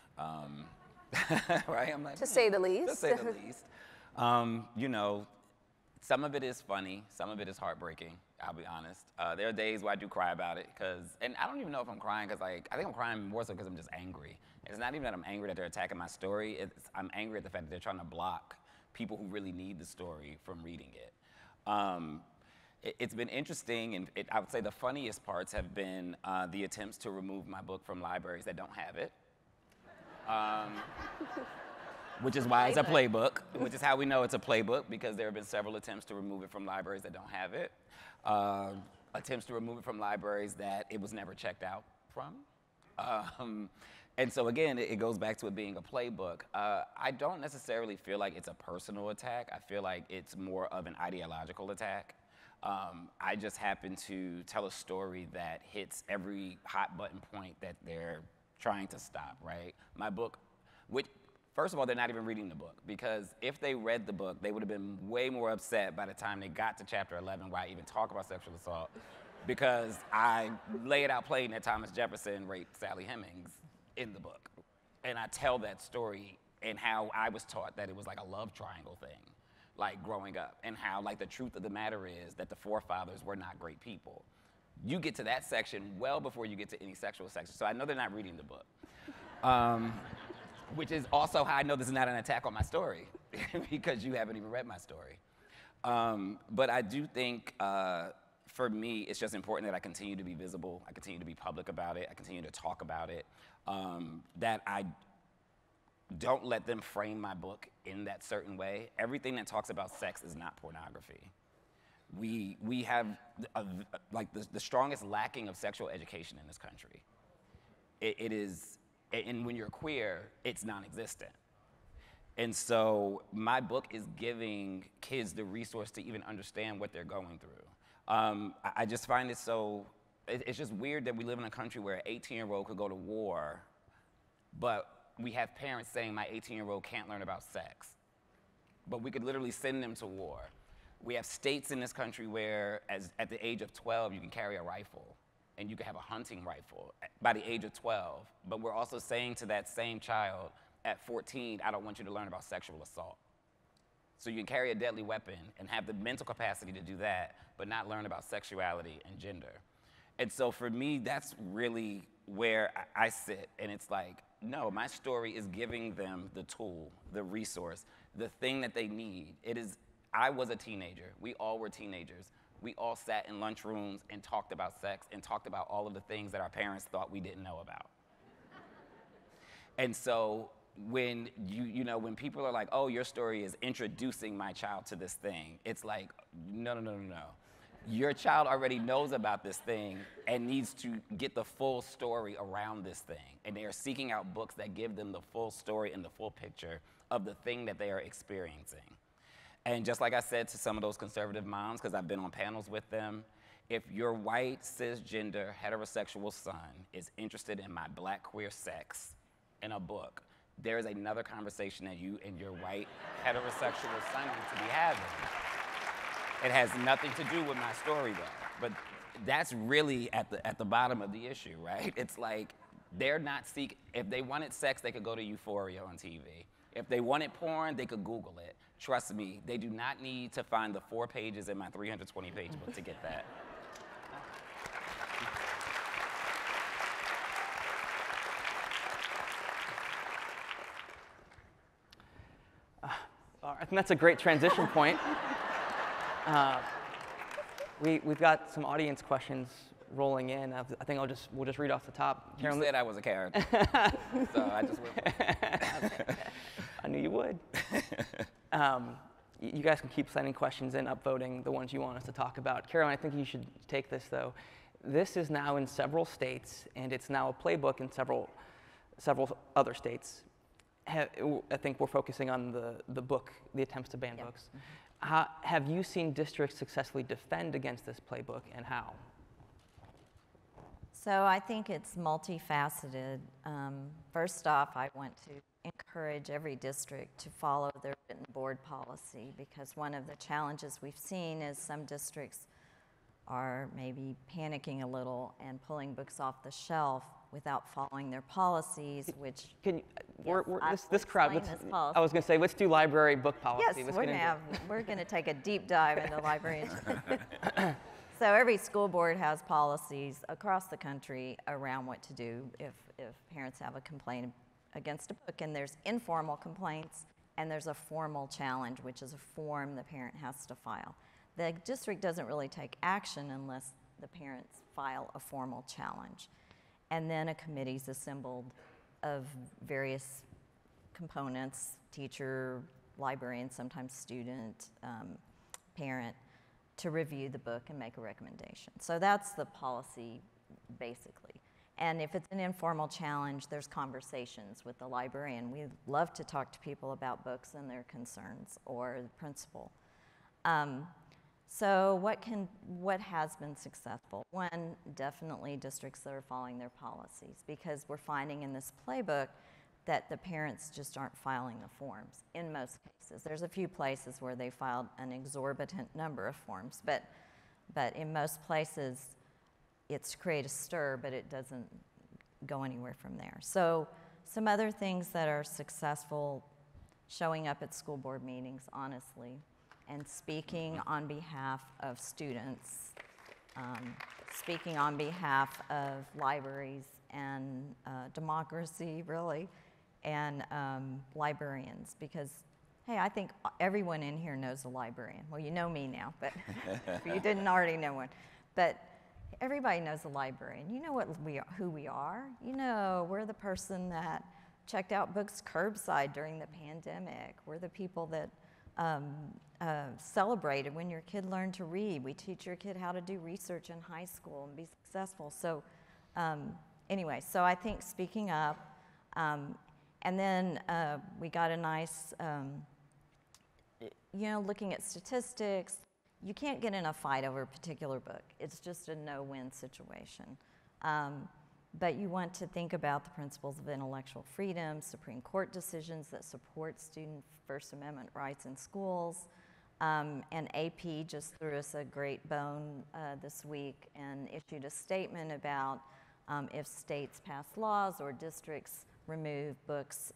Speaker 4: Right? I'm like,
Speaker 2: to say the least.
Speaker 4: To say the least. You know, some of it is funny, some of it is heartbreaking, I'll be honest. There are days where I do cry about it, and I don't even know if I'm crying, because like, I think I'm crying more so because I'm just angry. It's not even that I'm angry that they're attacking my story, I'm angry at the fact that they're trying to block people who really need the story from reading it. It's been interesting, and I would say the funniest parts have been the attempts to remove my book from libraries that don't have it. Which is why it's a playbook, which is how we know it's a playbook, because there have been several attempts to remove it from libraries that don't have it. Attempts to remove it from libraries that it was never checked out from. And so again, it goes back to it being a playbook. I don't necessarily feel like it's a personal attack. I feel like it's more of an ideological attack. I just happen to tell a story that hits every hot button point that they're trying to stop, right? My book, which, first of all, they're not even reading the book, because if they read the book, they would have been way more upset by the time they got to chapter 11, where I even talk about sexual assault, because I lay it out plain that Thomas Jefferson raped Sally Hemings in the book. And I tell that story and how I was taught that it was like a love triangle thing, like growing up, and how like the truth of the matter is that the forefathers were not great people. You get to that section well before you get to any sexual section. So I know they're not reading the book. Which is also how I know this is not an attack on my story, because you haven't even read my story. But I do think, for me, it's just important that I continue to be visible, I continue to be public about it, I continue to talk about it, that I don't let them frame my book in that certain way. Everything that talks about sex is not pornography. We have like the strongest lacking of sexual education in this country. It is, and when you're queer, it's non-existent. And so my book is giving kids the resource to even understand what they're going through. I just find it so, it's just weird that we live in a country where an 18-year-old could go to war, but we have parents saying my 18-year-old can't learn about sex. But we could literally send them to war. We have states in this country where, at the age of 12, you can carry a rifle, and you can have a hunting rifle by the age of 12. But we're also saying to that same child, at 14, I don't want you to learn about sexual assault. So you can carry a deadly weapon and have the mental capacity to do that, but not learn about sexuality and gender. And so for me, that's really where I sit, and it's like, no, my story is giving them the tool, the resource, the thing that they need. I was a teenager. We all were teenagers. We all sat in lunchrooms and talked about sex and talked about all of the things that our parents thought we didn't know about. And so when when people are like, oh, your story is introducing my child to this thing, it's like, no. Your child already knows about this thing and needs to get the full story around this thing. And they are seeking out books that give them the full story and the full picture of the thing that they are experiencing. And just like I said to some of those conservative moms, because I've been on panels with them, if your white, cisgender, heterosexual son is interested in my black queer sex in a book, there is another conversation that you and your white, heterosexual son need to be having. It has nothing to do with my story, though. But that's really at the bottom of the issue, right? It's like, they're not seeking, if they wanted sex, they could go to Euphoria on TV. If they wanted porn, they could Google it. Trust me, they do not need to find the 4 pages in my 320-page book to get that.
Speaker 5: I think that's a great transition point. We've got some audience questions rolling in. I think we'll just read off the top.
Speaker 4: You said I was a character, so I just went.
Speaker 5: I knew you would. You guys can keep sending questions in, upvoting the ones you want us to talk about. Carolyn, I think you should take this though. This is now in several states, and it's now a playbook in several other states. I think we're focusing on the book, the attempts to ban books. Have you seen districts successfully defend against this playbook, and how?
Speaker 3: So I think it's multifaceted. First off, I want to encourage every district to follow their written board policy, because one of the challenges we've seen is some districts are maybe panicking a little and pulling books off the shelf without following their policies, which
Speaker 5: can you, this crowd. I was going to say, let's do library book policy.
Speaker 3: Yes, we're going to take a deep dive into librarians. So every school board has policies across the country around what to do if parents have a complaint against a book, and there's informal complaints and there's a formal challenge, which is a form the parent has to file. The district doesn't really take action unless the parents file a formal challenge. And then a committee's assembled of various components, teacher, librarian, sometimes student, parent, to review the book and make a recommendation. So that's the policy, basically. And if it's an informal challenge, there's conversations with the librarian. We love to talk to people about books and their concerns, or the principal. So what has been successful? One, definitely districts that are following their policies, because we're finding in this playbook that the parents just aren't filing the forms in most cases. There's a few places where they filed an exorbitant number of forms, but in most places it's to create a stir, but it doesn't go anywhere from there. So some other things that are successful: showing up at school board meetings, honestly, and speaking on behalf of students, speaking on behalf of libraries and democracy, really, and librarians, because, hey, I think everyone in here knows a librarian. Well, you know me now, but if you didn't already know one. But everybody knows a librarian. You know who we are. You know, we're the person that checked out books curbside during the pandemic. We're the people that celebrated when your kid learned to read. We teach your kid how to do research in high school and be successful. So anyway, so I think speaking up, and then we got a nice, looking at statistics. You can't get in a fight over a particular book. It's just a no-win situation. But you want to think about the principles of intellectual freedom, Supreme Court decisions that support student First Amendment rights in schools. And AP just threw us a great bone this week and issued a statement about if states pass laws or districts remove books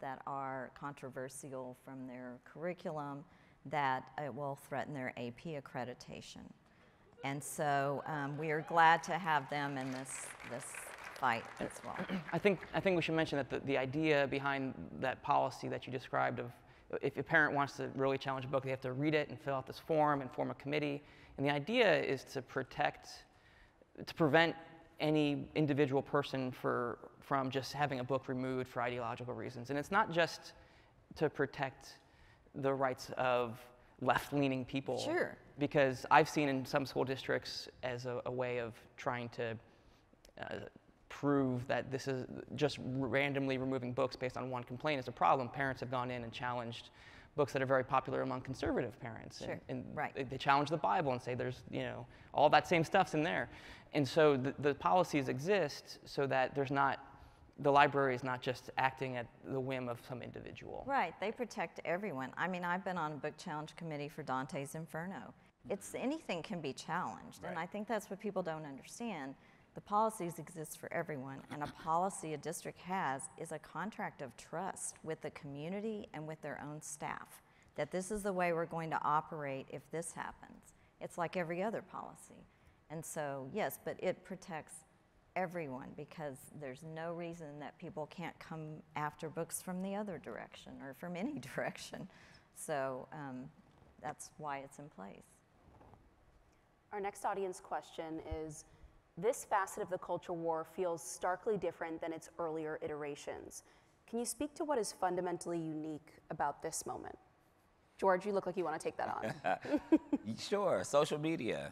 Speaker 3: that are controversial from their curriculum, that it will threaten their AP accreditation. And so we are glad to have them in this fight as well.
Speaker 5: I think we should mention that the idea behind that policy that you described of if a parent wants to really challenge a book, they have to read it and fill out this form and form a committee. And the idea is to prevent any individual person from just having a book removed for ideological reasons. And it's not just to protect the rights of left-leaning people.
Speaker 3: Sure.
Speaker 5: Because I've seen in some school districts as a way of trying to prove that this is just randomly removing books based on one complaint is a problem. Parents have gone in and challenged books that are very popular among conservative parents.
Speaker 3: Sure.
Speaker 5: And
Speaker 3: right.
Speaker 5: They challenge the Bible and say there's, all that same stuff's in there. And so the policies exist so that the library is not just acting at the whim of some individual.
Speaker 3: Right, they protect everyone. I mean, I've been on a book challenge committee for Dante's Inferno. Anything can be challenged, right. And I think that's what people don't understand. The policies exist for everyone, and a policy a district has is a contract of trust with the community and with their own staff, that this is the way we're going to operate if this happens. It's like every other policy. And so, yes, but it protects everyone because there's no reason that people can't come after books from the other direction or from any direction. So that's why it's in place.
Speaker 2: Our next audience question is, this facet of the culture war feels starkly different than its earlier iterations. Can you speak to what is fundamentally unique about this moment? George, you look like you want to take that on.
Speaker 4: Sure, social media.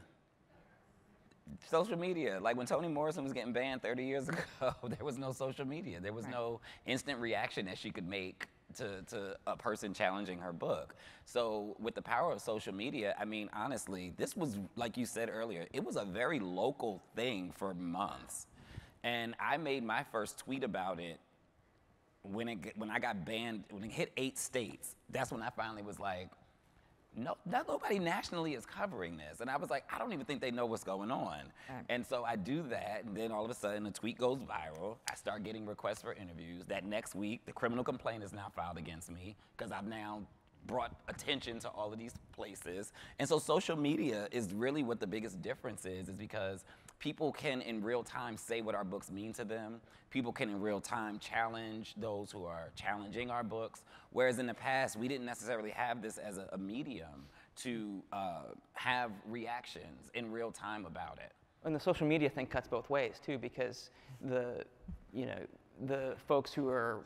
Speaker 4: Social media, like when Toni Morrison was getting banned 30 years ago, there was no social media. There was no instant reaction that she could make to a person challenging her book. So with the power of social media, I mean, honestly, this was, like you said earlier, it was a very local thing for months. And I made my first tweet about it when I got banned, when it hit 8 states. That's when I finally was like, no, nobody nationally is covering this. And I was like, I don't even think they know what's going on. And so I do that, and then all of a sudden, the tweet goes viral. I start getting requests for interviews. That next week, the criminal complaint is now filed against me because I've now brought attention to all of these places. And so social media is really what the biggest difference is because people can in real time say what our books mean to them. People can in real time challenge those who are challenging our books. Whereas in the past, we didn't necessarily have this as a medium to have reactions in real time about it.
Speaker 5: And the social media thing cuts both ways too, because the folks who are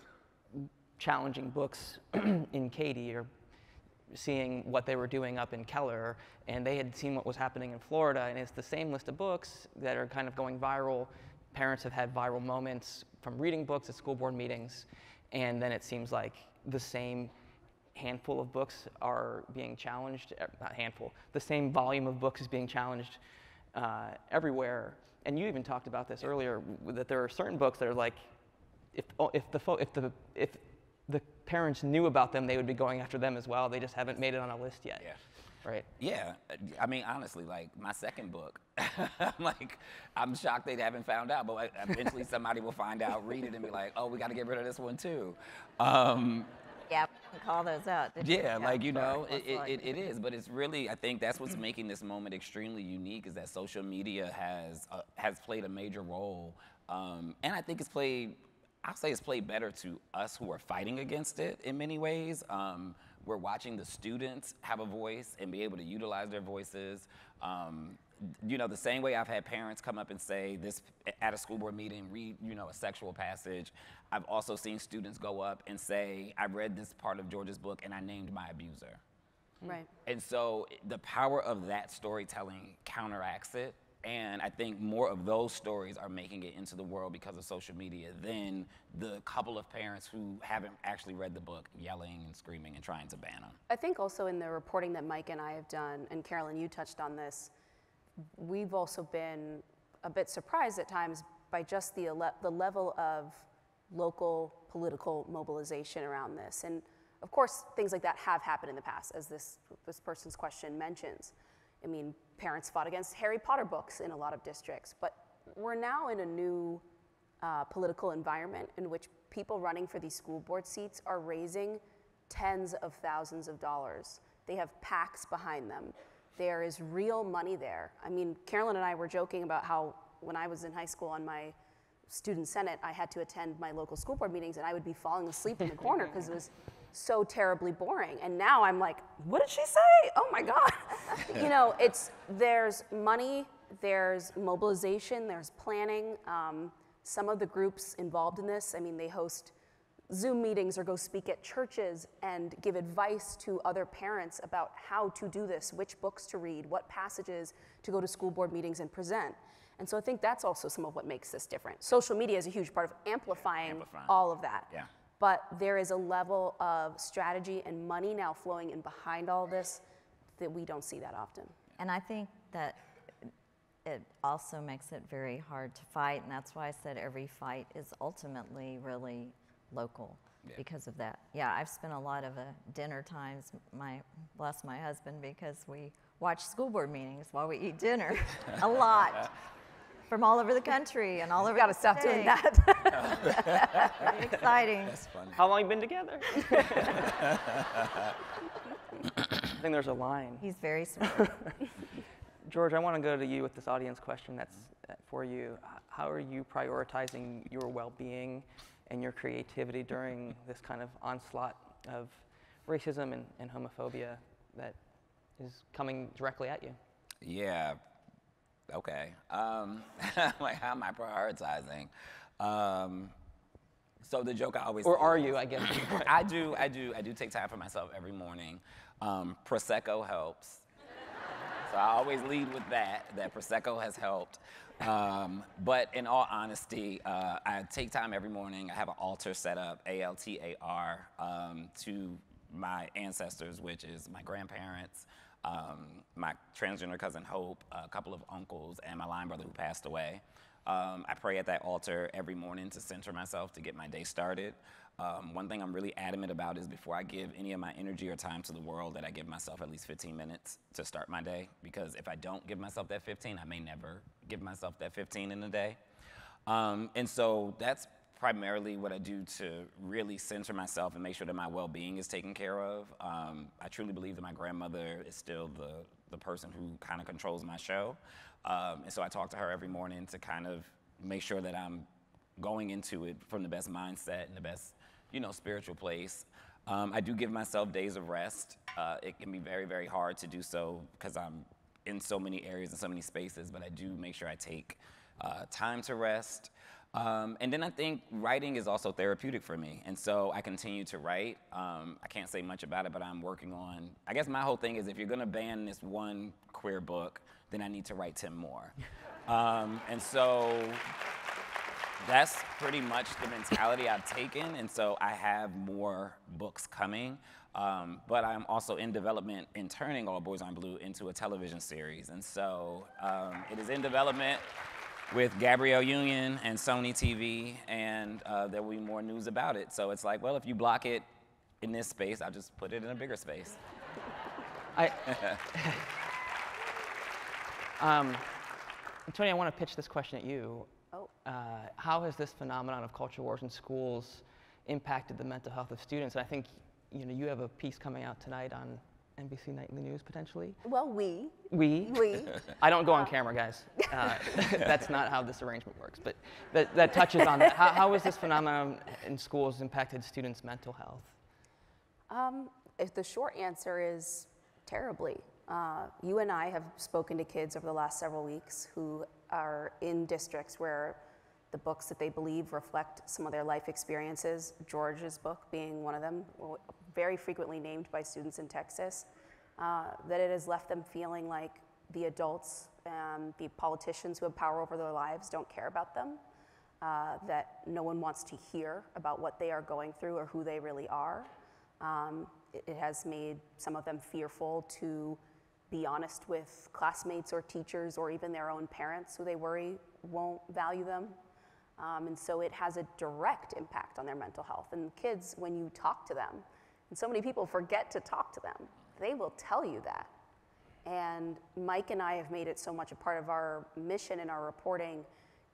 Speaker 5: challenging books in Katy are seeing what they were doing up in Keller, and they had seen what was happening in Florida, and it's the same list of books that are kind of going viral. Parents have had viral moments from reading books at school board meetings, and then it seems like the same handful of books are being challenged, not handful, the same volume of books is being challenged everywhere. And you even talked about this earlier, that there are certain books that are like, if the parents knew about them, they would be going after them as well. They just haven't made it on a list yet.
Speaker 4: Yeah.
Speaker 5: Right.
Speaker 4: Yeah. I mean, honestly, like my second book, I'm shocked they haven't found out, but eventually somebody will find out, read it, and be like, oh, we got to get rid of this one too.
Speaker 3: Yeah, call those out.
Speaker 4: Yeah, like, you know, it is, but it's really, I think that's what's making this moment extremely unique is that social media has played a major role. And I think it's played, I'll say it's played better to us who are fighting against it in many ways. We're watching the students have a voice and be able to utilize their voices. You know, the same way I've had parents come up and say this at a school board meeting, read, you know, a sexual passage. I've also seen students go up and say, I read this part of George's book and I named my abuser.
Speaker 2: Right.
Speaker 4: And so the power of that storytelling counteracts it. And I think more of those stories are making it into the world because of social media than the couple of parents who haven't actually read the book yelling and screaming and trying to ban them.
Speaker 2: I think also in the reporting that Mike and I have done, and Carolyn, you touched on this, we've also been a bit surprised at times by just the level of local political mobilization around this. And of course, things like that have happened in the past, as this person's question mentions. I mean, parents fought against Harry Potter books in a lot of districts, but we're now in a new political environment in which people running for these school board seats are raising tens of thousands of dollars. They have PACs behind them. There is real money there. I mean, Carolyn and I were joking about how when I was in high school on my student senate, I had to attend my local school board meetings and I would be falling asleep in the corner because it was so terribly boring. And now I'm like, what did she say? Oh my God. You know, there's money, there's mobilization, there's planning. Some of the groups involved in this, I mean, they host Zoom meetings or go speak at churches and give advice to other parents about how to do this, which books to read, what passages to go to school board meetings and present. And so I think that's also some of what makes this different. Social media is a huge part of amplifying all of that.
Speaker 4: Yeah.
Speaker 2: But there is a level of strategy and money now flowing in behind all this that we don't see that often.
Speaker 3: And I think that it also makes it very hard to fight, and that's why I said every fight is ultimately really local because of that. Yeah, I've spent a lot of dinner times, bless my husband, because we watch school board meetings while we eat dinner, a lot. from all over the country and all over.
Speaker 2: Got to stop doing that.
Speaker 3: Very exciting.
Speaker 4: That's funny.
Speaker 5: How long you been together? I think there's a line.
Speaker 3: He's very sweet.
Speaker 5: George, I want to go to you with this audience question that's for you. How are you prioritizing your well-being and your creativity during this kind of onslaught of racism and homophobia that is coming directly at you?
Speaker 4: Yeah. Okay. Like, how am I prioritizing? So the joke I always
Speaker 5: Or
Speaker 4: say
Speaker 5: are
Speaker 4: is-
Speaker 5: you, I guess?
Speaker 4: I do take time for myself every morning. Prosecco helps. So I always lead with that Prosecco has helped. But in all honesty, I take time every morning. I have an altar set up, ALTAR, to my ancestors, which is my grandparents, my transgender cousin Hope, a couple of uncles, and my line brother who passed away. I pray at that altar every morning to center myself to get my day started. One thing I'm really adamant about is before I give any of my energy or time to the world, that I give myself at least 15 minutes to start my day, because if I don't give myself that 15, I may never give myself that 15 in a day. And so that's primarily what I do to really center myself and make sure that my well-being is taken care of. I truly believe that my grandmother is still the person who kind of controls my show. And so I talk to her every morning to kind of make sure that I'm going into it from the best mindset and the best, spiritual place. I do give myself days of rest. It can be very, very hard to do so because I'm in so many areas and so many spaces, but I do make sure I take time to rest. And then I think writing is also therapeutic for me. And so I continue to write. I can't say much about it, but I'm working on, I guess my whole thing is if you're gonna ban this one queer book, then I need to write 10 more. And so that's pretty much the mentality I've taken. And so I have more books coming. But I'm also in development in turning All Boys Are Blue into a television series. And so it is in development with Gabrielle Union and Sony TV, and there will be more news about it. So it's like, well, if you block it in this space, I'll just put it in a bigger space.
Speaker 5: Antonia, I want to pitch this question at you.
Speaker 2: Oh.
Speaker 5: How has this phenomenon of culture wars in schools impacted the mental health of students? And I think you have a piece coming out tonight on NBC Nightly News, potentially?
Speaker 2: Well, we.
Speaker 5: I don't go on camera, guys. That's not how this arrangement works, but that touches on that. How has this phenomenon in schools impacted students' mental health?
Speaker 2: If the short answer is terribly. You and I have spoken to kids over the last several weeks who are in districts where the books that they believe reflect some of their life experiences, George's book being one of them, very frequently named by students in Texas, that it has left them feeling like the adults and the politicians who have power over their lives don't care about them, that no one wants to hear about what they are going through or who they really are. It has made some of them fearful to be honest with classmates or teachers or even their own parents who they worry won't value them. And so it has a direct impact on their mental health. And kids, when you talk to them, and so many people forget to talk to them, they will tell you that. And Mike and I have made it so much a part of our mission and our reporting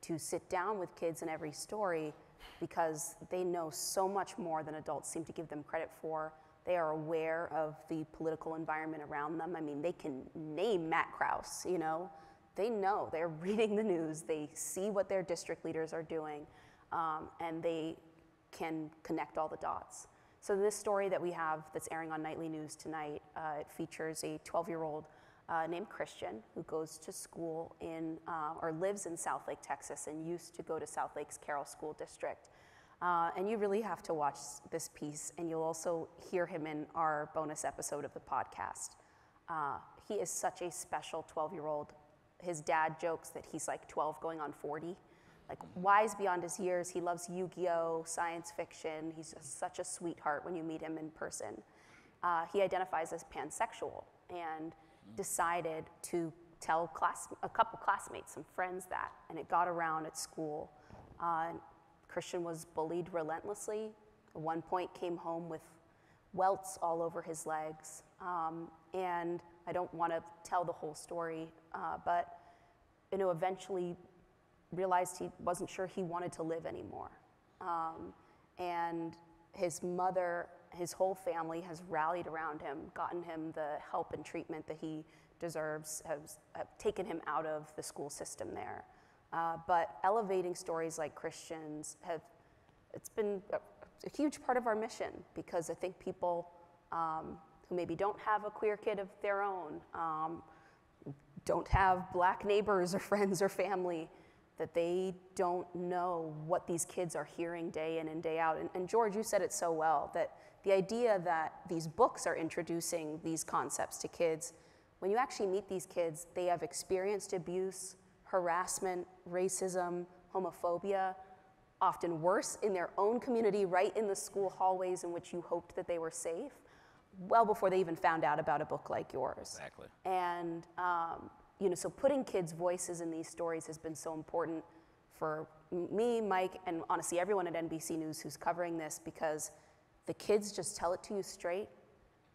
Speaker 2: to sit down with kids in every story because they know so much more than adults seem to give them credit for. They are aware of the political environment around them. I mean, they can name Matt Krause, They know, they're reading the news, they see what their district leaders are doing, and they can connect all the dots. So this story that we have that's airing on Nightly News tonight, it features a 12-year-old named Christian who goes to school or lives in Southlake, Texas, and used to go to Southlake's Carroll School District. And you really have to watch this piece, and you'll also hear him in our bonus episode of the podcast. He is such a special 12-year-old. His dad jokes that he's like 12 going on 40, like wise beyond his years. He loves Yu-Gi-Oh, science fiction. He's just such a sweetheart when you meet him in person. He identifies as pansexual and decided to tell a couple classmates, some friends that, and it got around at school. Christian was bullied relentlessly. At one point came home with welts all over his legs. And I don't want to tell the whole story, but eventually realized he wasn't sure he wanted to live anymore. And his mother, his whole family has rallied around him, gotten him the help and treatment that he deserves, have taken him out of the school system there. But elevating stories like Christian's it's been a huge part of our mission, because I think people who maybe don't have a queer kid of their own, don't have black neighbors or friends or family, that they don't know what these kids are hearing day in and day out. And George, you said it so well, that the idea that these books are introducing these concepts to kids, when you actually meet these kids, they have experienced abuse, harassment, racism, homophobia, often worse in their own community, right in the school hallways in which you hoped that they were safe, well before they even found out about a book like yours.
Speaker 4: Exactly.
Speaker 2: And so putting kids' voices in these stories has been so important for me, Mike, and honestly everyone at NBC News who's covering this, because the kids just tell it to you straight.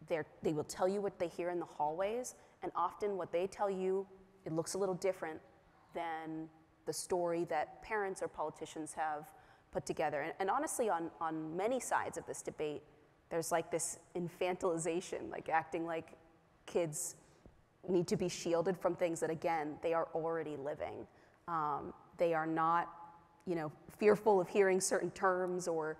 Speaker 2: They will tell you what they hear in the hallways, and often what they tell you, it looks a little different than the story that parents or politicians have put together. And honestly, on many sides of this debate, there's like this infantilization, like acting like kids need to be shielded from things that, again, they are already living. They are not, fearful of hearing certain terms or,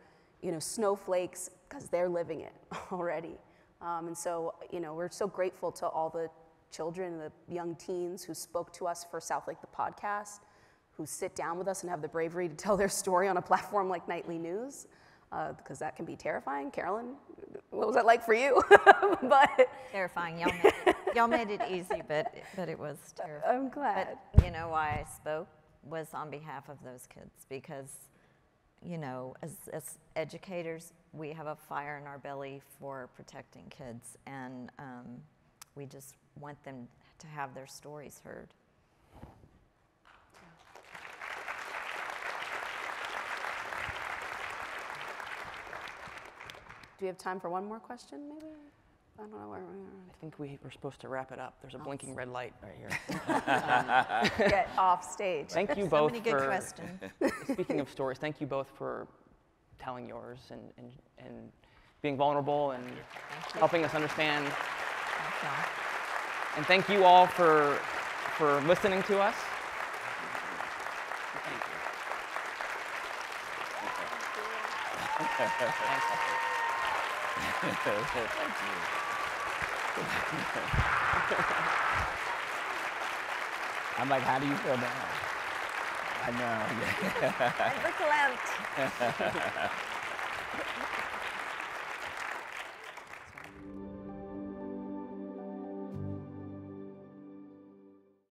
Speaker 2: snowflakes, because they're living it already. And so, we're so grateful to all the children and the young teens who spoke to us for Southlake the podcast, who sit down with us and have the bravery to tell their story on a platform like Nightly News, because that can be terrifying. Carolyn, what was that like for you? But
Speaker 3: terrifying. Y'all made it easy, but it was terrifying.
Speaker 2: I'm glad.
Speaker 3: But you know why I spoke was on behalf of those kids, because as educators, we have a fire in our belly for protecting kids, and we just want them to have their stories heard.
Speaker 2: Do we have time for one more question, maybe? I don't know where we are.
Speaker 5: I think we're supposed to wrap it up. There's a blinking red light right here.
Speaker 2: Get off stage.
Speaker 5: Thank you
Speaker 3: So
Speaker 5: both
Speaker 3: many good questions.
Speaker 5: Speaking of stories, thank you both for telling yours and being vulnerable and helping us understand. And thank you all for listening to us.
Speaker 4: I'm like, how do you feel now? I know.
Speaker 3: Never